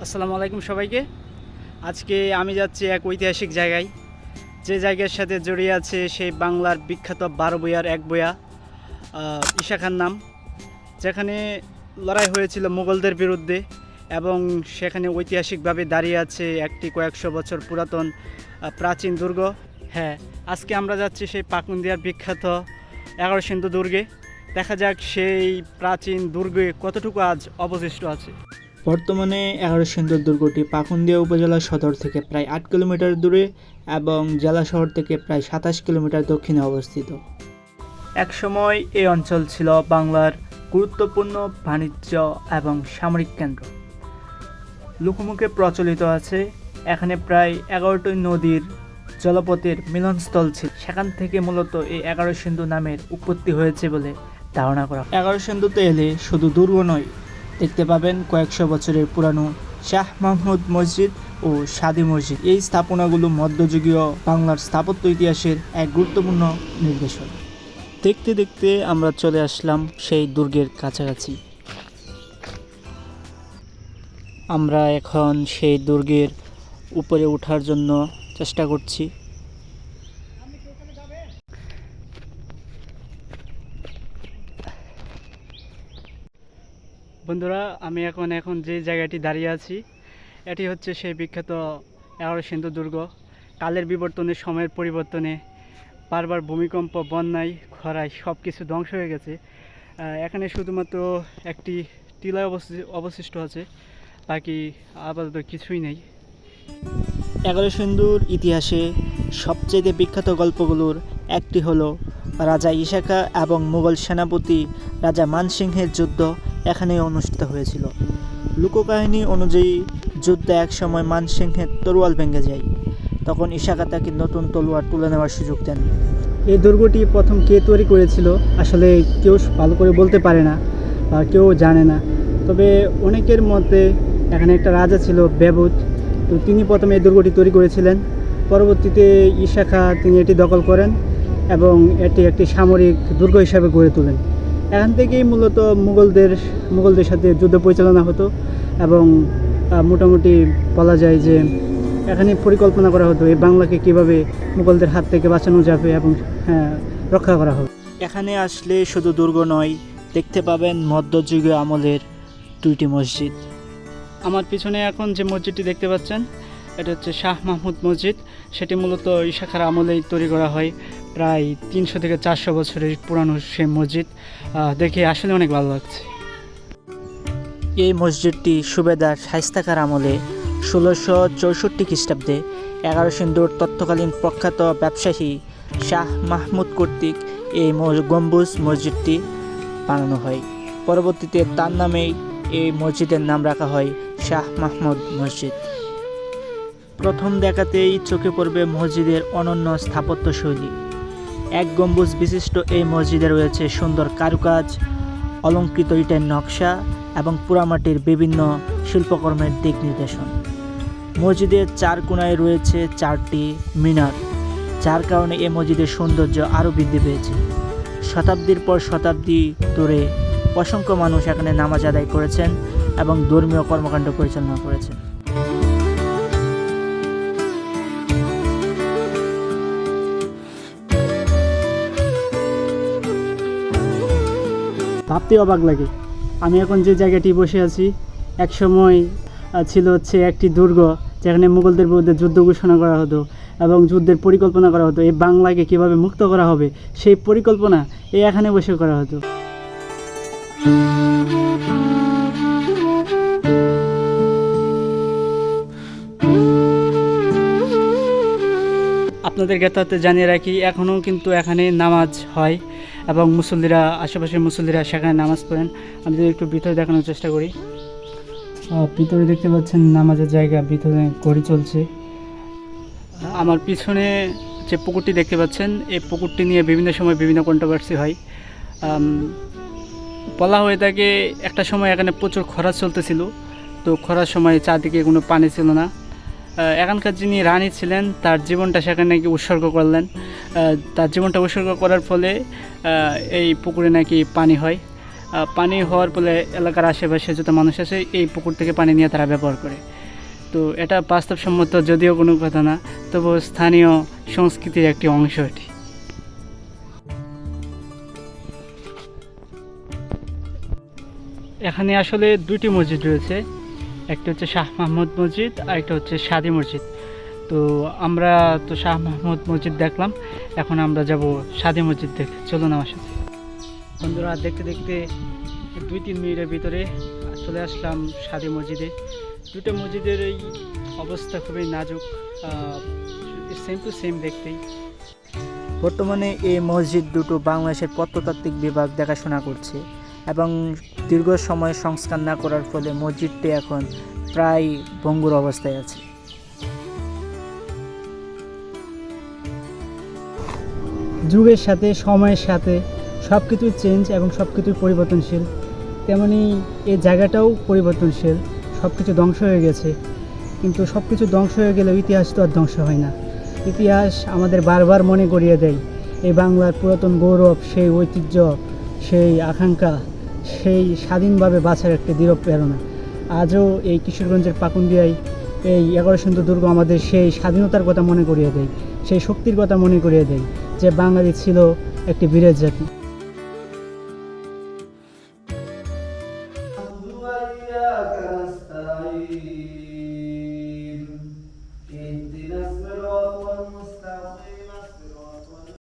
আসসালামু আলাইকুম সবাইকে। আজকে আমি যাচ্ছি এক ঐতিহাসিক জায়গায়, যে জায়গার সাথে জড়িয়ে আছে সেই বাংলার বিখ্যাত 12 বইয়ার এক বইয়া ঈশা খান নাম, যেখানে লড়াই হয়েছিল মুঘলদের বিরুদ্ধে এবং সেখানে ঐতিহাসিকভাবে দাঁড়িয়ে আছে একটি কয়েকশো বছর পুরাতন প্রাচীন দুর্গ। হ্যাঁ, আজকে আমরা যাচ্ছি সেই পাকুন্দিয়ার বিখ্যাত 11 সিন্ধু দুর্গে। দেখা যাক সেই প্রাচীন দুর্গে কতটুকু আজ অবশিষ্ট আছে। বর্তমানে 11 সিন্ধুর দুর্গটি পাকুন্দিয়া উপজেলা সদর থেকে প্রায় 8 কিলোমিটার দূরে এবং জেলা শহর থেকে প্রায় 27 কিলোমিটার দক্ষিণে অবস্থিত। একসময় এই অঞ্চল ছিল বাংলার গুরুত্বপূর্ণ বাণিজ্য এবং সামরিক কেন্দ্র। লোকমুখে প্রচলিত আছে এখানে প্রায় 11টি নদীর জলপথের মিলনস্থল ছিল। সেখান থেকে মূলত এই 11 সিন্ধু নামের উৎপত্তি হয়েছে বলে ধারণা করা। 11 সিন্ধুতে এলে শুধু দুর্গ নয়, দেখতে পাবেন কয়েকশো বছরের পুরানো শাহ মাহমুদ মসজিদ ও সাদি মসজিদ। এই স্থাপনাগুলো মধ্যযুগীয় বাংলার স্থাপত্য ইতিহাসের এক গুরুত্বপূর্ণ নির্দেশন। দেখতে দেখতে আমরা চলে আসলাম সেই দুর্গের কাছাকাছি। আমরা এখন সেই দুর্গের উপরে ওঠার জন্য চেষ্টা করছি। বন্ধুরা, আমি এখন যে জায়গাটি দাঁড়িয়ে আছি, এটি হচ্ছে সেই বিখ্যাত 11 সিন্ধু দুর্গ। কালের বিবর্তনে, সময়ের পরিবর্তনে, বারবার ভূমিকম্প, বন্যায়, খরায় সব কিছু ধ্বংস হয়ে গেছে। এখানে শুধুমাত্র একটি টিলা অবশিষ্ট আছে, বাকি আপাতত কিছুই নেই। 11 সিন্ধুর ইতিহাসে সবচেয়ে বিখ্যাত গল্পগুলোর একটি হলো রাজা ঈশা খাঁ এবং মুঘল সেনাপতি রাজা মানসিংহের যুদ্ধ এখানে অনুষ্ঠিত হয়েছিল। লোককাহিনী অনুযায়ী যুদ্ধে একসময় মানসিংহের তরোয়াল ভেঙে যায়। তখন ঈশা খাঁ তাকে নতুন তলোয়ার তুলে নেওয়ার সুযোগ দেন। এই দুর্গটি প্রথম কে তৈরি করেছিল আসলে কেউ ভালো করে বলতে পারে না বা কেউ জানে না। তবে অনেকের মতে এখানে একটা রাজা ছিল বেবুত, তো তিনি প্রথমে এই দুর্গটি তৈরি করেছিলেন। পরবর্তীতে ঈশা খাঁ তিনি এটি দখল করেন এবং এটি একটি সামরিক দুর্গ হিসাবে গড়ে তোলেন। এখান থেকেই মূলত মুঘলদের সাথে যুদ্ধ পরিচালনা হতো এবং মোটামুটি বলা যায় যে এখানে পরিকল্পনা করা হতো এই বাংলাকে কীভাবে মুঘলদের হাত থেকে বাঁচানো যাবে এবং রক্ষা করা হবে। এখানে আসলে শুধু দুর্গ নয়, দেখতে পাবেন মধ্যযুগীয় আমলের 2টি মসজিদ। আমার পিছনে এখন যে মসজিদটি দেখতে পাচ্ছেন, এটা হচ্ছে শাহ মাহমুদ মসজিদ। সেটি মূলত ঈশা খাঁর আমলেই তৈরি করা হয়। প্রায় 300 থেকে 400 বছরের পুরানো সেই মসজিদ। দেখে আসলে অনেক ভালো লাগছে। এই মসজিদটি সুবেদার শায়েস্তা খাঁর আমলে 1664 খ্রিস্টাব্দে 11 সিন্ধুর তৎকালীন প্রখ্যাত ব্যবসায়ী শাহ মাহমুদ কর্তৃক এই গম্বুজ মসজিদটি বানানো হয়। পরবর্তীতে তার নামেই এই মসজিদের নাম রাখা হয় শাহ মাহমুদ মসজিদ। প্রথম দেখাতেই চোখে পড়বে মসজিদের অনন্য স্থাপত্যশৈলী। এক গম্বুজ বিশিষ্ট এই মসজিদে রয়েছে সুন্দর কারুকাজ, অলঙ্কৃত ইটের নকশা এবং পোড়ামাটির বিভিন্ন শিল্পকর্মের দিক নির্দেশন। মসজিদের 4 কোণায় রয়েছে 4টি মিনার, যার কারণে এই মসজিদের সৌন্দর্য আরও বৃদ্ধি পেয়েছে। শতাব্দীর পর শতাব্দী ধরে অসংখ্য মানুষ এখানে নামাজ আদায় করেছেন এবং ধর্মীয় কর্মকাণ্ড পরিচালনা করেছেন। ভাবতে অবাক লাগে, আমি এখন যে জায়গাটি বসে আছি একসময় ছিল হচ্ছে একটি দুর্গ, যেখানে মুঘলদের বিরুদ্ধে যুদ্ধ ঘোষণা করা হতো এবং যুদ্ধের পরিকল্পনা করা হতো। এই বাংলাকে কীভাবে মুক্ত করা হবে সেই পরিকল্পনা এখানে বসে করা হতো। আপনাদের জ্ঞাতার্থে জানিয়ে রাখি, এখনও কিন্তু এখানে নামাজ হয় এবং মুসল্লিরা, আশেপাশের মুসল্লিরা সেখানে নামাজ পড়েন। আমি যদি একটু ভিতরে দেখানোর চেষ্টা করি, ভিতরে দেখতে পাচ্ছেন নামাজের জায়গা, ভিতরে ঘড়ি চলছে। আমার পিছনে যে পুকুরটি দেখতে পাচ্ছেন, এই পুকুরটি নিয়ে বিভিন্ন সময় বিভিন্ন কন্ট্রোভার্সি হয়। বলা হয়ে থাকে একটা সময় এখানে প্রচুর খরা চলতেছিল, তো খরার সময় চারদিকে কোনো পানি ছিল না। এখানকার যিনি রানী ছিলেন তার জীবনটা সেখানে নাকি উৎসর্গ করলেন। তার জীবনটা উৎসর্গ করার ফলে এই পুকুরে নাকি পানি হয়। পানি হওয়ার ফলে এলাকার আশেপাশে যত মানুষ আছে এই পুকুর থেকে পানি নিয়ে তারা ব্যবহার করে। তো এটা বাস্তবসম্মত যদিও কোনো কথা না, তবু স্থানীয় সংস্কৃতির একটি অংশ এটি। এখানে আসলে দুটি মসজিদ রয়েছে, একটা হচ্ছে শাহ মাহমুদ মসজিদ আর একটা হচ্ছে সাদি মসজিদ। তো আমরা তো শাহ মাহমুদ মসজিদ দেখলাম, এখন আমরা যাব সাদি মসজিদ দেখতে। চলুন আমার সাথে। বন্ধুরা, দেখতে দেখতে 2-3 মিনিটের ভিতরে চলে আসলাম সাদি মসজিদে। দুটো মসজিদের এই অবস্থা খুবই নাজুক, সেম টু সেম দেখতেই। বর্তমানে এই মসজিদ দুটো বাংলাদেশের প্রত্নতাত্ত্বিক বিভাগ দেখাশোনা করছে এবং দীর্ঘ সময় সংস্কার না করার ফলে মসজিদটি এখন প্রায় ভঙ্গুর অবস্থায় আছে। যুগের সাথে সময়ের সাথে সব কিছু চেঞ্জ এবং সব কিছু পরিবর্তনশীল, তেমনি এই জায়গাটাও পরিবর্তনশীল। সব কিছু ধ্বংস হয়ে গেছে, কিন্তু সব কিছু ধ্বংস হয়ে গেলেও ইতিহাস তো আর ধ্বংস হয় না। ইতিহাস আমাদের বারবার মনে করিয়ে দেয় এই বাংলার পুরাতন গৌরব, সেই ঐতিহ্য, সেই আকাঙ্ক্ষা, সেই স্বাধীনভাবে বাঁচার একটি দৃঢ় প্রেরণা। আজও এই কিশোরগঞ্জের পাকুন্দিয়ায় এই 11 সুন্দর দুর্গ আমাদের সেই স্বাধীনতার কথা মনে করিয়ে দেয়, সেই শক্তির কথা মনে করিয়ে দেয় যে বাঙালি ছিল একটি বীরের জাতি। وإياك نستعين